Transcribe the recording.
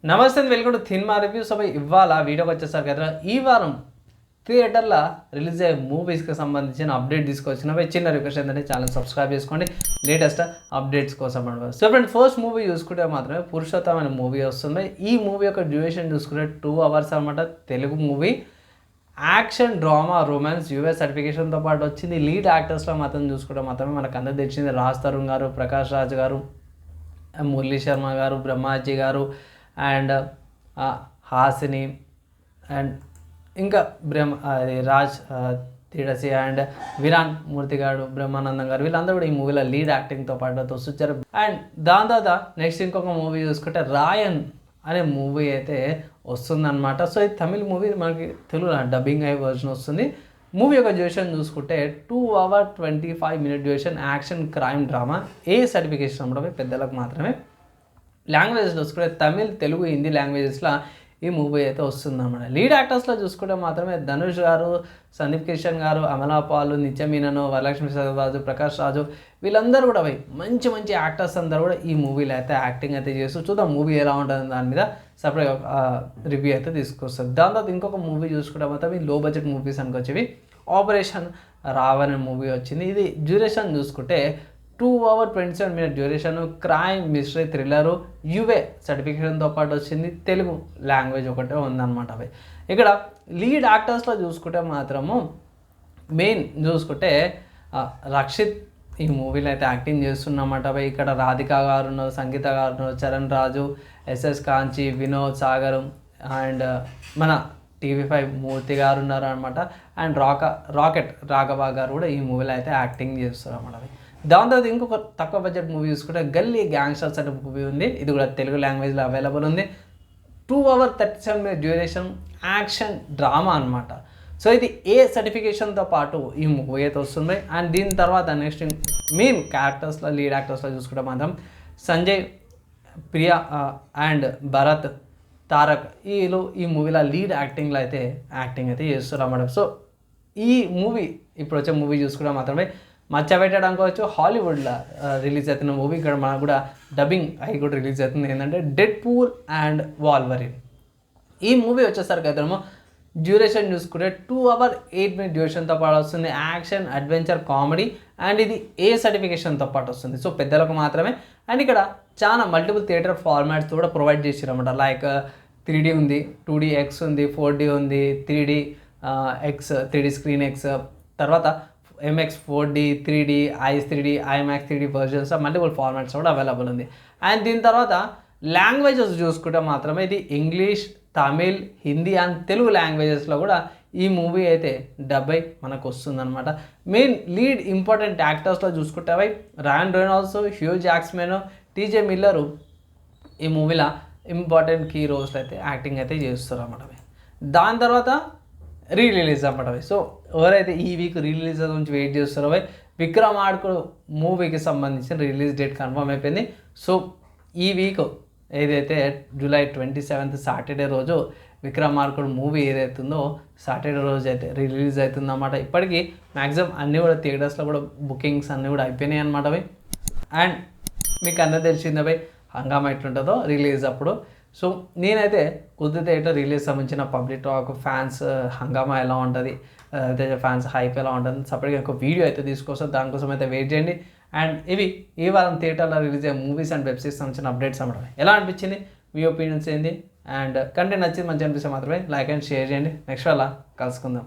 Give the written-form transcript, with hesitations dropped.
నమస్తే welcome to cinema reviews. ఇవాళ వీడియోకి వచ్చేసరికి కదా ఈ వారం థియేటర్లో రిలీజ్ అయ్యే మూవీస్కి సంబంధించిన అప్డేట్ తీసుకొచ్చిన చిన్న రిక్వెస్ట్ ఏంటంటే ఛానల్ సబ్స్క్రైబ్ చేసుకోండి లేటెస్ట్ అప్డేట్స్ కోసం అనమాట. సో ఫ్రెండ్, ఫస్ట్ మూవీ చూసుకుంటే మాత్రమే పురుషోత్తం అనే మూవీ వస్తుంది. ఈ మూవీ యొక్క డ్యూరేషన్ చూసుకుంటే 2 hours అనమాట. Telugu movie, action, drama, romance, U S సర్టిఫికేషన్తో పాటు వచ్చింది. లీడ్ యాక్టర్స్లో మాత్రం చూసుకుంటే మాత్రమే మనకు అందరికి తెలిసింది రాజ్ తరుణ్ గారు, ప్రకాష్ రాజ్ గారు, మురళీ శర్మ గారు, బ్రహ్మాజీ గారు అండ్ హాసిని అండ్ ఇంకా రాజ్ తీడసి అండ్ విరాన్ మూర్తి గారు, బ్రహ్మానందం గారు, వీళ్ళందరూ కూడా ఈ మూవీలో లీడ్ యాక్టింగ్తో పాటు వచ్చారు. అండ్ దాని తర్వాత నెక్స్ట్ ఇంకొక మూవీ చూసుకుంటే రాయన్ అనే మూవీ అయితే వస్తుందన్నమాట. సో ఈ తమిళ్ మూవీ మనకి తెలుగులో డబ్బింగ్ అయ్యే వర్జన్ వస్తుంది. మూవీ యొక్క డ్యూరేషన్ చూసుకుంటే 2 hours 25 minutes duration, action, crime, drama, A certification అమ్మడమే పెద్దలకు మాత్రమే. లాంగ్వేజెస్ చూసుకుంటే తమిళ్, తెలుగు, హిందీ లాంగ్వేజెస్లో ఈ మూవీ అయితే వస్తుందన్నమాట. లీడ్ యాక్టర్స్లో చూసుకుంటే మాత్రమే ధనుష్ గారు, సందీప్ కిషన్ గారు, అమలా పాల్, నిత్య మీనన్, వరలక్ష్మి రాజు, ప్రకాష్ రాజు, వీళ్ళందరూ కూడా మంచి మంచి యాక్టర్స్ అందరూ కూడా ఈ మూవీలో అయితే యాక్టింగ్ అయితే చేస్తూ చూద్దాం మూవీ ఎలా ఉంటుంది దాని మీద సపరేట్ రివ్యూ అయితే తీసుకొస్తుంది. దాని తర్వాత ఇంకొక మూవీ చూసుకుంటే మాత్రం ఈ లో బడ్జెట్ మూవీస్ అనుకొచ్చేవి ఆపరేషన్ రావణ్ మూవీ వచ్చింది. ఇది డ్యూరేషన్ చూసుకుంటే 2 hours 27 minutes duration, crime, mystery, thriller, U A సర్టిఫికేషన్తో పాటు వచ్చింది. తెలుగు లాంగ్వేజ్ ఒకటే ఉందన్నమాట. అవి ఇక్కడ లీడ్ యాక్టర్స్లో చూసుకుంటే మాత్రము మెయిన్ చూసుకుంటే రక్షిత్ ఈ మూవీలో అయితే యాక్టింగ్ చేస్తున్నమాట. ఇక్కడ రాధిక గారు ఉన్నారు, సంగీత గారు ఉన్నారు, చరణ్ రాజు, SS Kanchi, Vinod Sagar and మన TV5 మూర్తి గారు ఉన్నారు అనమాట. అండ్ రాకెట్ రాఘవ గారు కూడా ఈ మూవీలో అయితే యాక్టింగ్ చేస్తారు అన్నమాట. దాని తర్వాత ఇంకొక తక్కువ బడ్జెట్ మూవీ చూసుకుంటే గల్లీ గ్యాంగ్స్టర్స్ అనే మూవీ ఉంది. ఇది కూడా తెలుగు లాంగ్వేజ్లో అవైలబుల్ ఉంది. 2 hours 37 minutes duration, action, drama అనమాట. సో ఇది ఏ సర్టిఫికేషన్తో పాటు ఈ మూవీ అయితే వస్తుంది. అండ్ దీని తర్వాత నెక్స్ట్ మెయిన్ క్యారెక్టర్స్లో లీడ్ యాక్టర్స్లో చూసుకుంటే మాత్రం సంజయ్, ప్రియా అండ్ భరత్, తారక్ వీళ్ళు ఈ మూవీలో లీడ్ యాక్టింగ్లో అయితే యాక్టింగ్ అయితే చేస్తున్నారు అన్నమాట. సో ఈ మూవీ ఇప్పుడు వచ్చే మూవీ చూసుకుంటే మాత్రమే మచ్చబెట్టడం అనుకోవచ్చు. హాలీవుడ్లో రిలీజ్ అవుతున్న మూవీ ఇక్కడ మనకు కూడా డబ్బింగ్ అవి కూడా రిలీజ్ అవుతుంది. ఏంటంటే డెడ్ పూల్ అండ్ వాల్వరిన్. ఈ మూవీ వచ్చేసరికి అయితే డ్యూరేషన్ చూసుకుంటే 2 hours 8 minutes డ్యూరేషన్తో పాటు వస్తుంది. యాక్షన్, అడ్వెంచర్, కామెడీ అండ్ ఇది ఏ సర్టిఫికేషన్తో పాటు వస్తుంది. సో పెద్దలకు మాత్రమే. అండ్ ఇక్కడ చాలా మల్టిపుల్ థియేటర్ ఫార్మాట్స్ కూడా ప్రొవైడ్ చేసారన్నమాట. లైక్ 3D ఉంది, 2DX ఉంది, 4D ఉంది, 3D X, 3D screen X, తర్వాత MX 4D, 3D, IS 3D, IMAX 3D versions multiple formats కూడా అవైలబుల్ ఉంది. అండ్ దీని తర్వాత లాంగ్వేజెస్ చూసుకుంటే మాత్రమే ఇది ఇంగ్లీష్, తమిళ్, హిందీ అండ్ తెలుగు లాంగ్వేజెస్లో కూడా ఈ మూవీ అయితే డబ్బై మనకు వస్తుందన్నమాట. మెయిన్ లీడ్ ఇంపార్టెంట్ యాక్టర్స్లో చూసుకుంటే అవి రాయన్ రెనాల్డ్స్, హ్యూ జాక్స్మెన్, TJ మిల్లరు ఈ మూవీలో ఇంపార్టెంట్ కీ రోల్స్లో అయితే యాక్టింగ్ అయితే చేస్తారు అన్నమాట. దాని తర్వాత రిలీజ్ అన్నమాట. సో ఎవరైతే ఈ వీక్ రిలీజ్ గురించి వెయిట్ చేస్తారో విక్రమార్కుడు మూవీకి సంబంధించిన రిలీజ్ డేట్ కన్ఫర్మ్ అయిపోయింది. సో ఈ వీక్ ఏదైతే July 27th సాటర్డే రోజు విక్రమార్కుడు మూవీ ఏదైతుందో సాటర్డే రోజు అయితే రిలీజ్ అవుతుందన్నమాట. ఇప్పటికీ మ్యాక్సిమం అన్నీ కూడా థియేటర్స్లో కూడా బుకింగ్స్ అన్నీ కూడా అయిపోయినాయి అన్నమాట. అండ్ మీకు అందరూ తెలిసిందే హంగామా ఎట్లుంటుందో రిలీజ్ అప్పుడు. సో నేనైతే కుదిరితే ఎట్లా రిలీజ్ సంబంధించిన పబ్లిక్ టాక్, ఫ్యాన్స్ హంగామా ఎలా ఉంటుంది, అయితే ఫ్యాన్స్ హైప్ ఎలా ఉంటుంది సపరేట్గా ఒక వీడియో అయితే తీసుకొస్తాను. దానికోసం అయితే వెయిట్ చేయండి. అండ్ ఇవి ఈ వారం థియేటర్లో రిలీజ్ అయ్యే మూవీస్ అండ్ వెబ్ సిరీస్ సంబంధించిన అప్డేట్స్ అన్నమాట. ఎలా అనిపించింది, మీ ఒపీనియన్స్ ఏంది? అండ్ కంటెంట్ నచ్చింది మంచిగా అనిపిస్తే మాత్రమే లైక్ అండ్ షేర్ చేయండి. నెక్స్ట్ అలా కలుసుకుందాం.